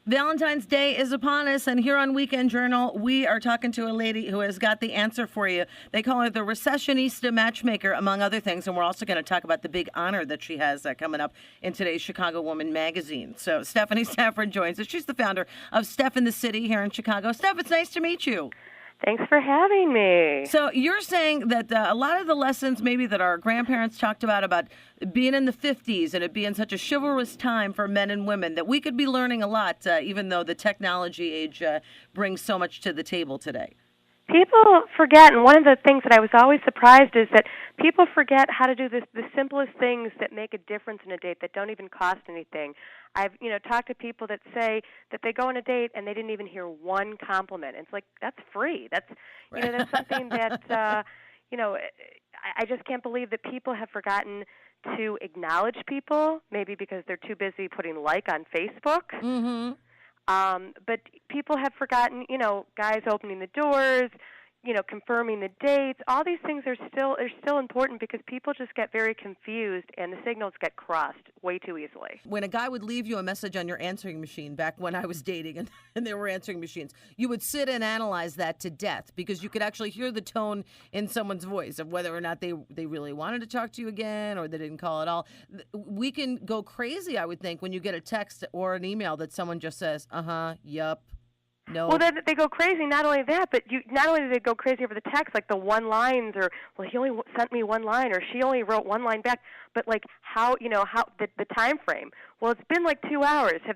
Valentine's Day is upon us, and here on Weekend Journal, we are talking to a lady who has got the answer for you. They call her the Recessionista Matchmaker, among other things, and we're also going to talk about the big honor that she has coming up in today's Chicago Woman magazine. So Stephanie Safran joins us. She's the founder of Stef in the City here in Chicago. Steph, it's nice to meet you. Thanks for having me. So you're saying that a lot of the lessons maybe that our grandparents talked about being in the 50s and it being such a chivalrous time for men and women, that we could be learning a lot, even though the technology age brings so much to the table today. People forget, and one of the things that I was always surprised is that people forget how to do the simplest things that make a difference in a date that don't even cost anything. I've talked to people that say that they go on a date and they didn't even hear one compliment. It's like, that's free. That's that's something that I just can't believe that people have forgotten to acknowledge people, maybe because they're too busy putting like on Facebook. Mm-hmm. But people have forgotten, guys opening the doors, confirming the dates. All these things are still important because people just get very confused and the signals get crossed way too easily. When a guy would leave you a message on your answering machine back when I was dating and there were answering machines, you would sit and analyze that to death because you could actually hear the tone in someone's voice of whether or not they really wanted to talk to you again or they didn't call at all. We can go crazy, I would think, when you get a text or an email that someone just says, yup. No. Well, then they go crazy. Not only that, but not only do they go crazy over the text, like the one lines, or well, he only sent me one line, or she only wrote one line back. But like how the time frame. Well, it's been like 2 hours. Are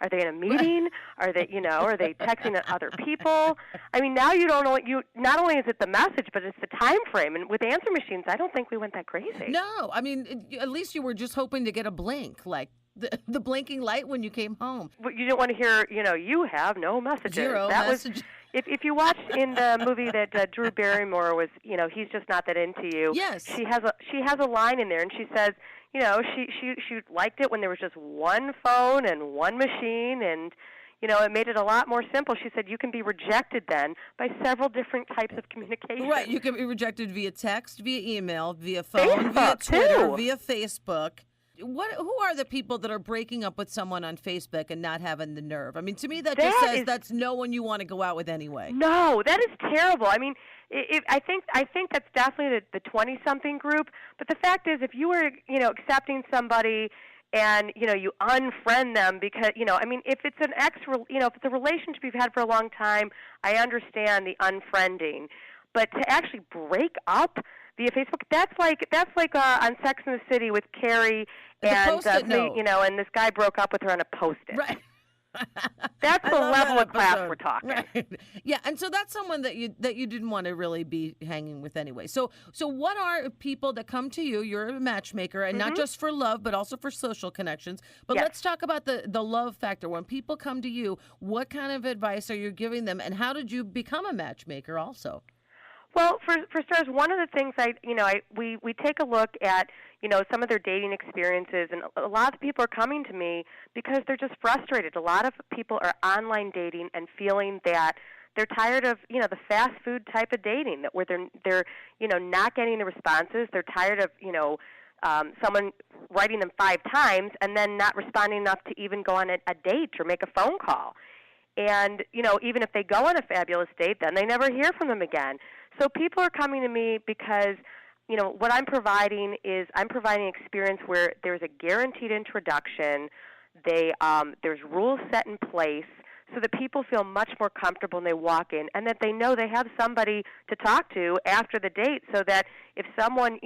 they in a meeting? Are they are they texting other people? I mean, now you don't know. Not only is it the message, but it's the time frame. And with answer machines, I don't think we went that crazy. No, I mean, at least you were just hoping to get a blink, like the blinking light when you came home. But you didn't want to hear, you have no messages. Zero messages. If you watch in the movie that Drew Barrymore was, he's just not that into you. Yes. She has a line in there, and she says, she liked it when there was just one phone and one machine, and it made it a lot more simple. She said you can be rejected then by several different types of communication. Right, you can be rejected via text, via email, via phone, via Twitter, via Facebook. Who are the people that are breaking up with someone on Facebook and not having the nerve? I mean, to me, that just says that's no one you want to go out with anyway. No, that is terrible. I mean, I think that's definitely the 20-something group. But the fact is, if you were, accepting somebody and, you unfriend them because, if it's an if it's a relationship you've had for a long time, I understand the unfriending. But to actually break up via Facebook, that's like on Sex and the City with Carrie and and this guy broke up with her on a Post-it. Right. That's the level of class we're talking. Right. Yeah, and so that's someone that you didn't want to really be hanging with anyway. So what are people that come to you? You're a matchmaker, and not just for love, but also for social connections. But let's talk about the love factor. When people come to you, what kind of advice are you giving them, and how did you become a matchmaker also? Well, for starters, one of the things we take a look at, some of their dating experiences, and a lot of people are coming to me because they're just frustrated. A lot of people are online dating and feeling that they're tired of, the fast food type of dating, that where they're not getting the responses. They're tired of, someone writing them 5 times and then not responding enough to even go on a date or make a phone call. And, even if they go on a fabulous date, then they never hear from them again. So people are coming to me because, what I'm providing is I'm providing an experience where there's a guaranteed introduction. There's rules set in place so that people feel much more comfortable when they walk in, and that they know they have somebody to talk to after the date, so that if someone,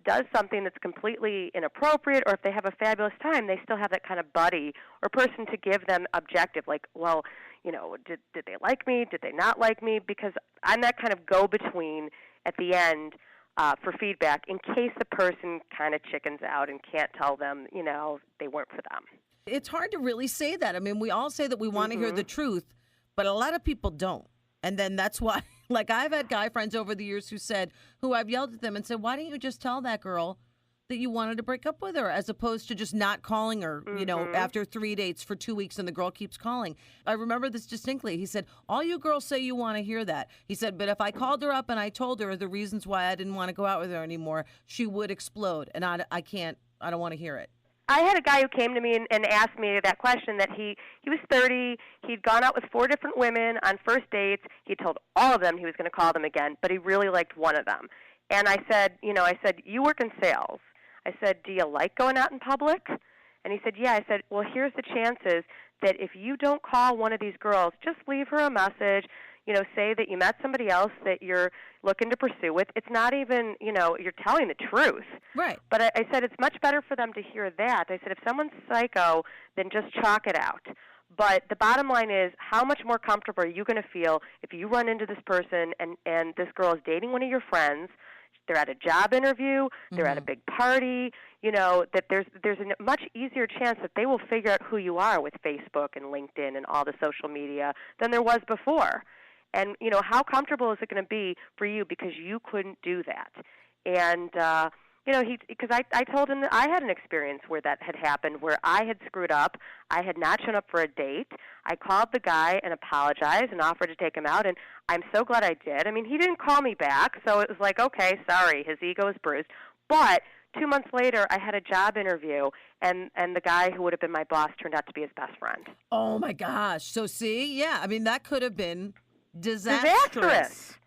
does something that's completely inappropriate, or if they have a fabulous time, they still have that kind of buddy or person to give them objective, like, well, did they like me? Did they not like me? Because I'm that kind of go-between at the end for feedback in case the person kind of chickens out and can't tell them, they weren't for them. It's hard to really say that. I mean, we all say that we want to hear the truth, but a lot of people don't. And then that's why, like, I've had guy friends over the years who I've yelled at them and said, why didn't you just tell that girl that you wanted to break up with her, as opposed to just not calling her, after 3 dates for 2 weeks and the girl keeps calling. I remember this distinctly. He said, all you girls say you want to hear that. He said, but if I called her up and I told her the reasons why I didn't want to go out with her anymore, she would explode. And I don't want to hear it. I had a guy who came to me and asked me that question. That he was 30. He'd gone out with 4 different women on first dates. He told all of them he was going to call them again, but he really liked one of them. And I said, you work in sales. I said, do you like going out in public? And he said, yeah. I said, well, here's the chances that if you don't call one of these girls, just leave her a message, say that you met somebody else that you're looking to pursue with. It's not even, you're telling the truth. Right. But I said it's much better for them to hear that. I said if someone's psycho, then just chalk it out. But the bottom line is, how much more comfortable are you going to feel if you run into this person and this girl is dating one of your friends, they're at a job interview, they're at a big party, that there's a much easier chance that they will figure out who you are with Facebook and LinkedIn and all the social media than there was before. And, how comfortable is it going to be for you because you couldn't do that? And, because I told him that I had an experience where that had happened, where I had screwed up. I had not shown up for a date. I called the guy and apologized and offered to take him out, and I'm so glad I did. I mean, he didn't call me back, so it was like, okay, sorry, his ego is bruised. But 2 months later, I had a job interview, and the guy who would have been my boss turned out to be his best friend. Oh, my gosh. So, see, yeah, I mean, that could have been disastrous.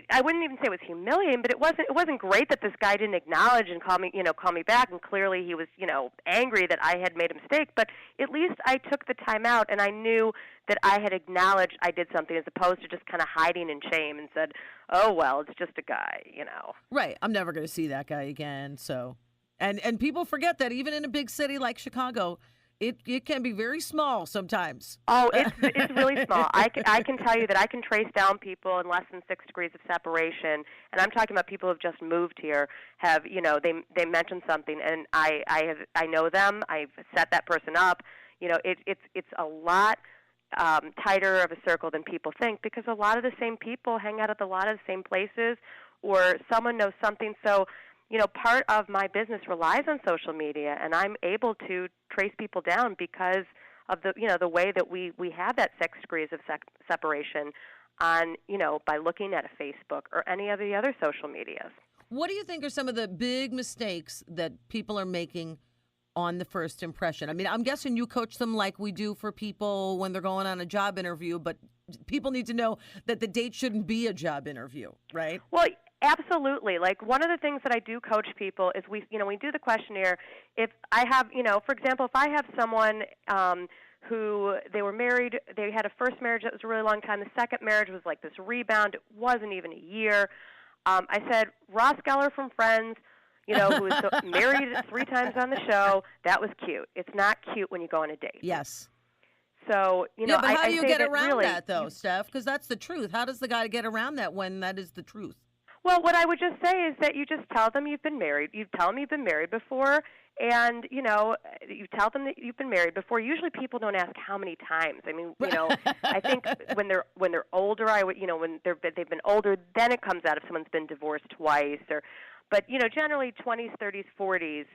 I wouldn't even say it was humiliating, but it wasn't great that this guy didn't acknowledge and call me back, and clearly he was, angry that I had made a mistake, but at least I took the time out and I knew that I had acknowledged I did something as opposed to just kind of hiding in shame and said, oh, well, it's just a guy, Right. I'm never going to see that guy again, so. And people forget that even in a big city like Chicago, it can be very small sometimes. Oh, it's really small. I can tell you that I can trace down people in less than 6 degrees of separation, and I'm talking about people who have just moved here. Have they mentioned something, and I know them. I've set that person up. It's a lot tighter of a circle than people think because a lot of the same people hang out at a lot of the same places, or someone knows something. So, part of my business relies on social media, and I'm able to trace people down because of the way that we have that 6 degrees of separation on, by looking at a Facebook or any of the other social medias. What do you think are some of the big mistakes that people are making on the first impression? I mean, I'm guessing you coach them like we do for people when they're going on a job interview, but people need to know that the date shouldn't be a job interview, right? Well, absolutely. Like, one of the things that I do coach people is we do the questionnaire. If I have, for example, if I have someone who they were married, they had a first marriage that was a really long time. The second marriage was like this rebound. It wasn't even a year. I said, Ross Geller from Friends, who was married 3 times on the show, that was cute. It's not cute when you go on a date. Yes. So, but how do you get around really, that, though, Steph? Because that's the truth. How does the guy get around that when that is the truth? Well, what I would just say is that you just tell them you've been married. You tell them you've been married before, and you tell them that you've been married before. Usually, people don't ask how many times. I mean, I think when they're older, when they've been older, then it comes out if someone's been divorced twice, but generally 20s, 30s, 40s.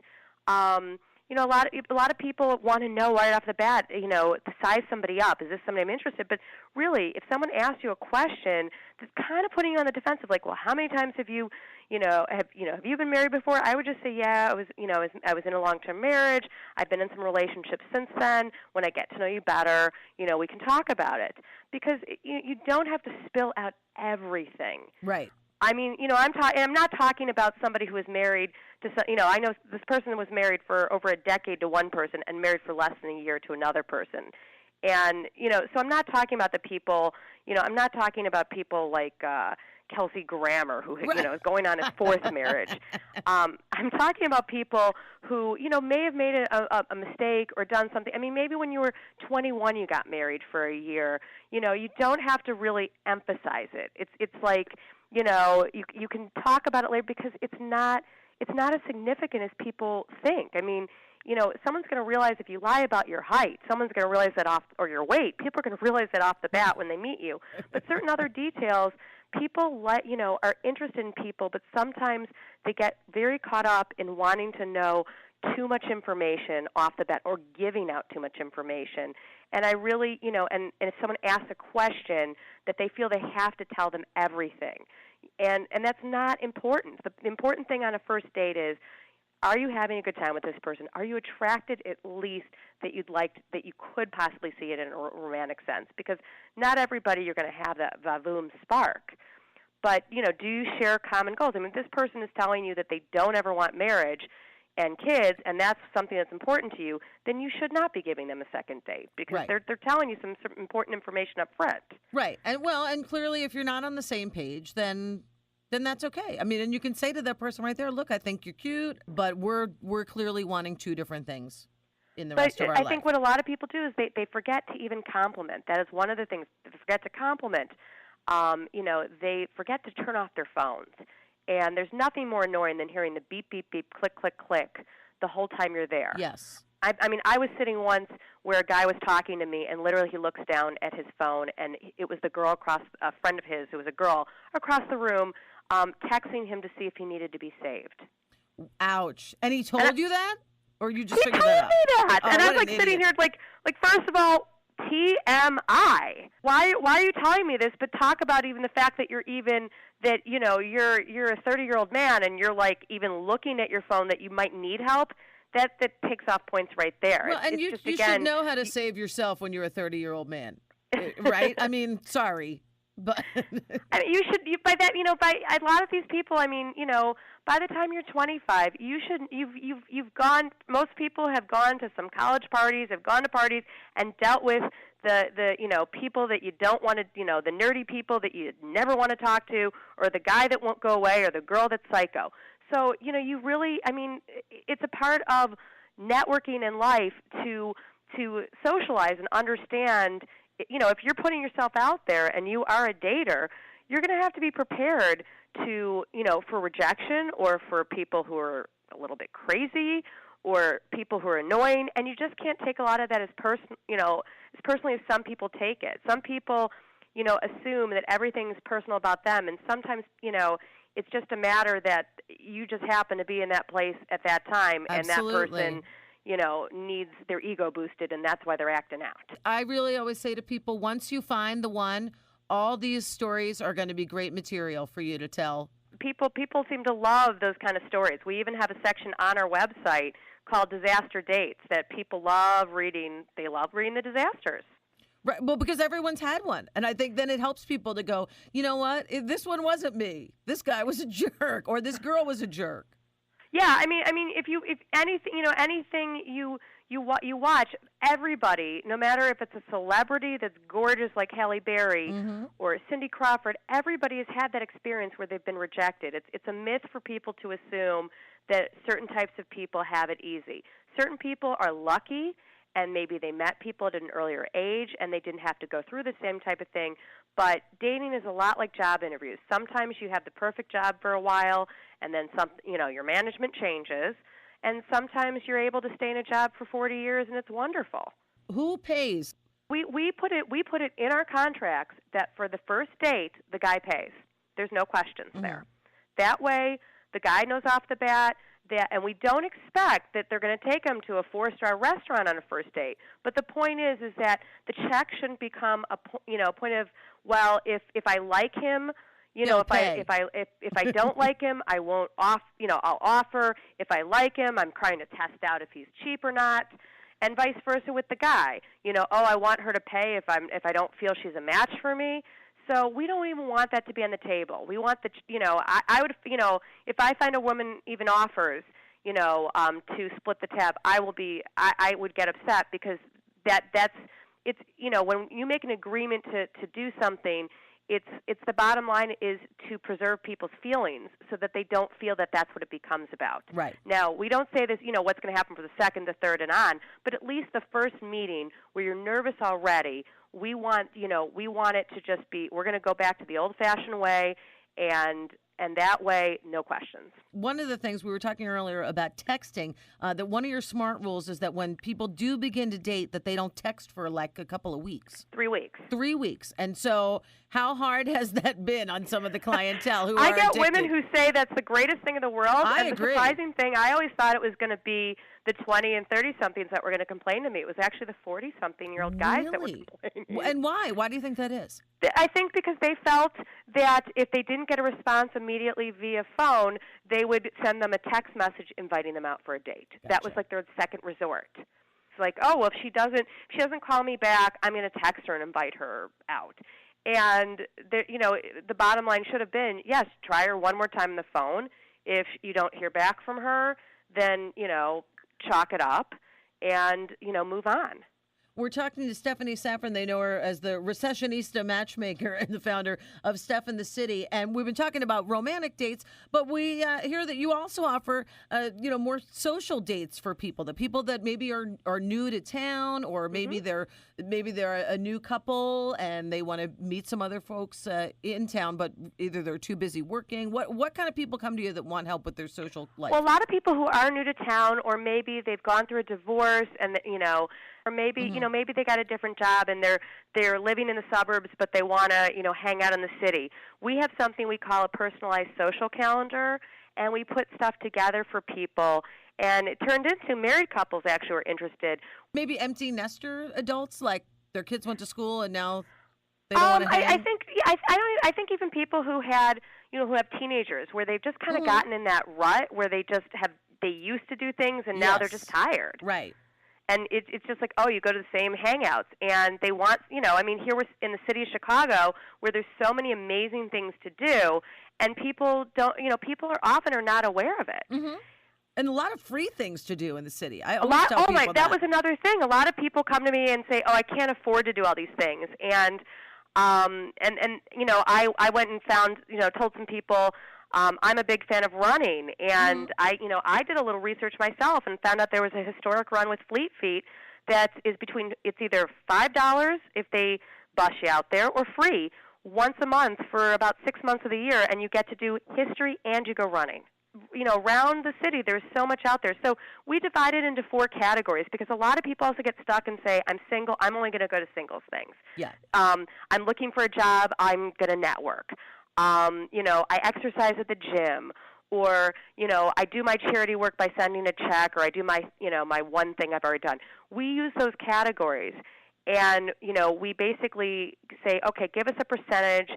A lot of people want to know right off the bat, to size somebody up. Is this somebody I'm interested in? But really, if someone asks you a question that's kind of putting you on the defensive, like, well, how many times have you been married before? I would just say, yeah, I was in a long-term marriage. I've been in some relationships since then. When I get to know you better, we can talk about it because you don't have to spill out everything. Right. I mean, I'm not talking about somebody who is married to, I know this person was married for over a decade to one person and married for less than a year to another person. And, so I'm not talking about the people, I'm not talking about people like Kelsey Grammer, who, is going on his 4th marriage. I'm talking about people who, may have made a mistake or done something. I mean, maybe when you were 21 you got married for a year. You don't have to really emphasize it. It's like, you can talk about it later because it's not as significant as people think. I mean, someone's going to realize if you lie about your height, someone's going to realize that or your weight. People are going to realize that off the bat when they meet you. But certain other details, people are interested in people, but sometimes they get very caught up in wanting to know too much information off the bat or giving out too much information. And I really, and if someone asks a question that they feel they have to tell them everything. And that's not important. The important thing on a first date is Are you having a good time with this person? Are you attracted at least that that you could possibly see it in a romantic sense? Because not everybody you're going to have that vavoom spark. But, do you share common goals? I mean, if this person is telling you that they don't ever want marriage and kids, and that's something that's important to you, then you should not be giving them a second date because they're telling you some important information up front. Right. And clearly if you're not on the same page, then that's okay. I mean, and you can say to that person right there, look, I think you're cute, but we're clearly wanting two different things in the rest of our life. I think what a lot of people do is they forget to even compliment. That is one of the things. They forget to compliment. They forget to turn off their phones. And there's nothing more annoying than hearing the beep, beep, beep, click, click, click the whole time you're there. Yes. I mean, I was sitting once where a guy was talking to me, and literally he looks down at his phone, and it was the girl a friend of his who was a girl, across the room, texting him to see if he needed to be saved. Ouch. And he told you that? Or you just figured that out? He told me that. Oh, and I was sitting here like first of all, TMI. Why are you telling me this? But talk about even the fact that you're a 30-year-old man and you're even looking at your phone that you might need help. That takes off points right there. Well, and you should know how to save yourself when you're a 30-year-old man, right? I mean, sorry, but I mean, by a lot of these people. I mean, by the time you're 25, you've gone. Most people have gone to some college parties, have gone to parties, and dealt with the people that you don't want to, the nerdy people that you never want to talk to, or the guy that won't go away, or the girl that's psycho. So, you really, I mean, it's a part of networking in life to socialize and understand, if you're putting yourself out there and you are a dater, you're going to have to be prepared to, for rejection or for people who are a little bit crazy or people who are annoying, and you just can't take a lot of that as personally as some people take it. Some people, assume that everything's personal about them, and sometimes, it's just a matter that you just happen to be in that place at that time, Absolutely. And that person, needs their ego boosted, and that's why they're acting out. I really always say to people, once you find the one, all these stories are going to be great material for you to tell. People seem to love those kind of stories. We even have a section on our website called Disaster Dates that people love reading. They love reading the disasters. Right. Well, because everyone's had one. And I think then it helps people to go, you know what? This one wasn't me. This guy was a jerk, or this girl was a jerk. Yeah, I mean, if anything you watch, everybody, no matter if it's a celebrity that's gorgeous like Halle Berry or Cindy Crawford, everybody has had that experience where they've been rejected. It's a myth for people to assume that certain types of people have it easy. Certain people are lucky, and maybe they met people at an earlier age and they didn't have to go through the same type of thing. But dating is a lot like job interviews. Sometimes you have the perfect job for a while, and then your management changes, and sometimes you're able to stay in a job for 40 years, and it's wonderful. Who pays? We put it in our contracts that for the first date, the guy pays. There's no questions there. That way, the guy knows off the bat that, and we don't expect that they're going to take them to a 4-star restaurant on a first date. But the point is that the check shouldn't become a point of, well, if I like him, if I don't like him, I won't I'll offer. If I like him, I'm trying to test out if he's cheap or not, and vice versa with the guy. I want her to pay if I don't feel she's a match for me. So we don't even want that to be on the table. We want I would, if I find a woman even offers, to split the tab, I would get upset because it's when you make an agreement to do something, it's the bottom line is to preserve people's feelings so that they don't feel that that's what it becomes about. Right. Now, we don't say this, what's going to happen for the second, the third, and on, but at least the first meeting where you're nervous already, we want it to just be, we're going to go back to the old-fashioned way, and that way, no questions. One of the things we were talking earlier about texting, that one of your smart rules is that when people do begin to date, that they don't text for like a couple of weeks. 3 weeks. 3 weeks. And so how hard has that been on some of the clientele who are I get addicted? women who say that's the greatest thing in the world. I and agree. The surprising thing, I always thought it was going to be the 20 and 30-somethings that were going to complain to me. It was actually the 40-something-year-old guys that were complaining. And why? Why do you think that is? I think because they felt that if they didn't get a response immediately via phone, they would send them a text message inviting them out for a date. Gotcha. That was like their second resort. It's like, oh, well, if she doesn't call me back, I'm going to text her and invite her out. And the bottom line should have been, yes, try her one more time on the phone. If you don't hear back from her, then chalk it up and move on. We're talking to Stephanie Safran. They know her as the recessionista matchmaker and the founder of Stef in the City. And we've been talking about romantic dates, but we hear that you also offer, more social dates for people. The people that maybe are new to town, or maybe they're a new couple and they want to meet some other folks in town, but either they're too busy working. What kind of people come to you that want help with their social life? Well, a lot of people who are new to town, or maybe they've gone through a divorce, and or maybe maybe they got a different job and they're living in the suburbs, but they want to hang out in the city. We have something we call a personalized social calendar, and we put stuff together for people. And it turned into married couples actually were interested. Maybe empty nester adults, like their kids went to school and now they don't want to hang. I think even people who had who have teenagers, where they've just kind of gotten in that rut where they used to do things and now they're just tired. Right. And it's just like, oh, you go to the same hangouts, and they want, here we're in the city of Chicago, where there's so many amazing things to do, and people people are often not aware of it. Mm-hmm. And a lot of free things to do in the city. That was another thing. A lot of people come to me and say, oh, I can't afford to do all these things, and I went and found, told some people. I'm a big fan of running, and I did a little research myself and found out there was a historic run with Fleet Feet that is it's either $5 if they bus you out there, or free once a month for about 6 months of the year, and you get to do history and you go running. Around the city, there's so much out there. So we divide it into 4 categories, because a lot of people also get stuck and say, I'm single, I'm only going to go to singles things. Yeah. I'm looking for a job, I'm going to network. I exercise at the gym, or, I do my charity work by sending a check, or I do my, my one thing I've already done. We use those categories, and, we basically say, okay, give us a percentage,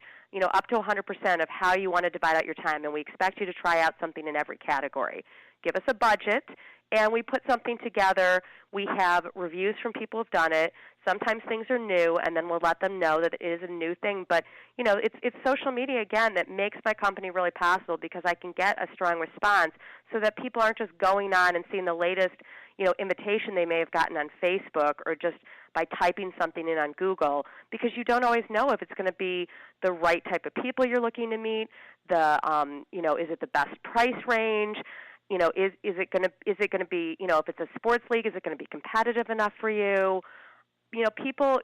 up to 100% of how you want to divide out your time, and we expect you to try out something in every category. Give us a budget, and we put something together. We have reviews from people who've done it. Sometimes things are new, and then we'll let them know that it is a new thing. But, it's social media, again, that makes my company really possible, because I can get a strong response so that people aren't just going on and seeing the latest, invitation they may have gotten on Facebook, or just by typing something in on Google, because you don't always know if it's going to be the right type of people you're looking to meet, is it the best price range? Is it going to be, if it's a sports league, is it going to be competitive enough for you? People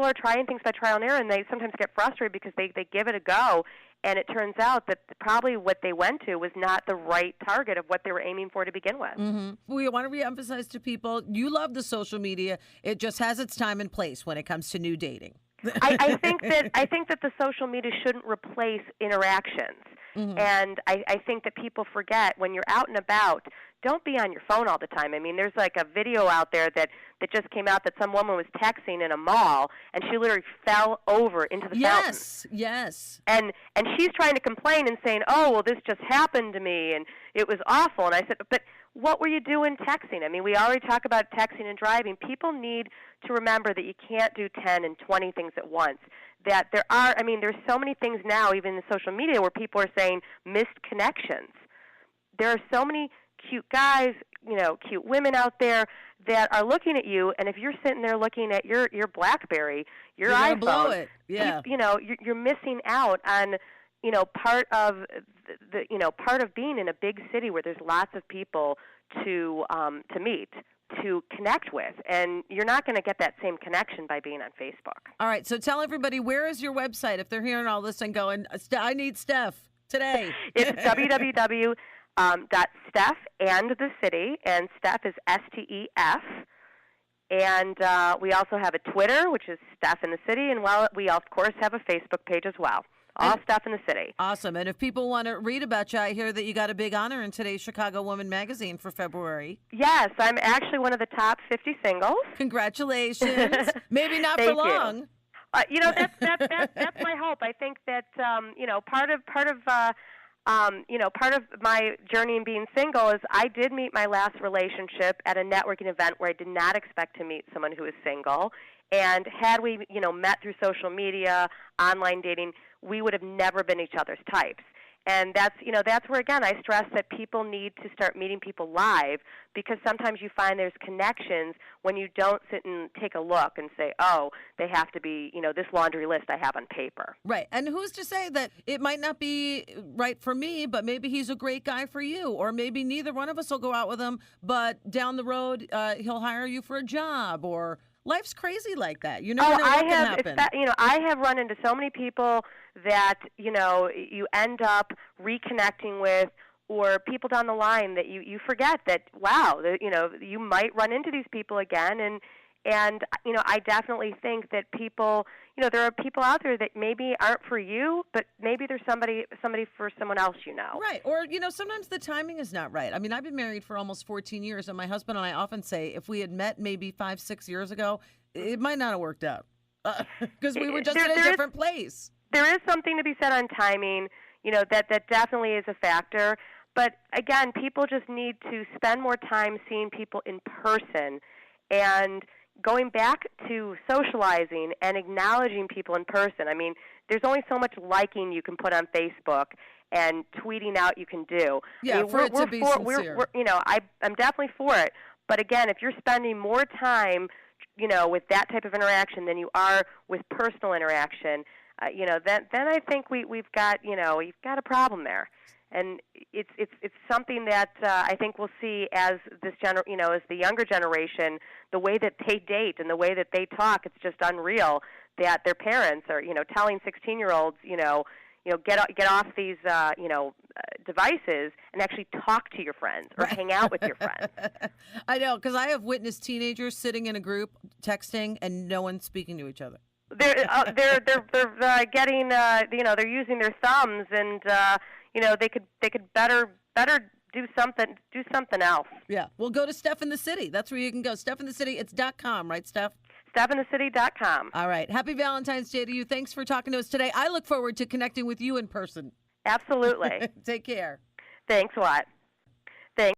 are trying things by trial and error, and they sometimes get frustrated because they give it a go, and it turns out that probably what they went to was not the right target of what they were aiming for to begin with. Mm-hmm. We want to reemphasize to people, you love the social media. It just has its time and place when it comes to new dating. I think that the social media shouldn't replace interactions. Mm-hmm. And I think that people forget, when you're out and about, don't be on your phone all the time. I mean, there's like a video out there that just came out that some woman was texting in a mall, and she literally fell over into the fountain. Yes. And she's trying to complain and saying, oh, well, this just happened to me, and it was awful. And I said, but what were you doing texting? I mean, we already talk about texting and driving. People need to remember that you can't do 10 and 20 things at once. That there's so many things now, even in social media, where people are saying missed connections. There are so many cute guys, cute women out there that are looking at you, and if you're sitting there looking at your BlackBerry, your iPhone, blow it. Yeah. You're missing out on, part of part of being in a big city where there's lots of people to meet, to connect with, and you're not going to get that same connection by being on Facebook. All right, so tell everybody, where is your website if they're hearing all this and going, I need Stef today? It's www. Stef and the City, and Stef is STEF. And we also have a Twitter, which is Stef in the City, and we of course have a Facebook page as well. All Stef in the City. Awesome. And if people want to read about you, I hear that you got a big honor in today's Chicago Woman magazine for February. Yes, I'm actually one of the top 50 singles. Congratulations. Maybe not for long. That's my hope. I think that part of my journey in being single is I did meet my last relationship at a networking event where I did not expect to meet someone who was single. And had we, met through social media, online dating, we would have never been each other's types. And that's where, again, I stress that people need to start meeting people live, because sometimes you find there's connections when you don't sit and take a look and say, oh, they have to be, this laundry list I have on paper. Right. And who's to say that it might not be right for me, but maybe he's a great guy for you, or maybe neither one of us will go out with him, but down the road he'll hire you for a job, or life's crazy like that. You never know what can happen. I have run into so many people that, you end up reconnecting with, or people down the line that you forget that, wow, you might run into these people again. And I definitely think that people, there are people out there that maybe aren't for you, but maybe there's somebody for someone else, Right. Or, sometimes the timing is not right. I mean, I've been married for almost 14 years, and my husband and I often say if we had met maybe 5-6 years ago, it might not have worked out because we were just in a different place. There is something to be said on timing, that definitely is a factor. But, again, people just need to spend more time seeing people in person and going back to socializing and acknowledging people in person. I mean, there's only so much liking you can put on Facebook and tweeting out you can do. Yeah, I mean, for it to be sincere. I'm definitely for it. But, again, if you're spending more time, with that type of interaction than you are with personal interaction, then I think we've got you've got a problem there, and it's something that I think we'll see as this as the younger generation, the way that they date and the way that they talk, it's just unreal that their parents are telling 16-year-olds get off these devices and actually talk to your friends or hang out with your friends. I know, because I have witnessed teenagers sitting in a group texting and no one speaking to each other. They're getting they're using their thumbs, and they could better do something else. Yeah, well, go to Stef in the City. That's where you can go. Stef in the City. It's .com, right, Stef? StefInTheCity.com. All right. Happy Valentine's Day to you. Thanks for talking to us today. I look forward to connecting with you in person. Absolutely. Take care. Thanks a lot. Thanks.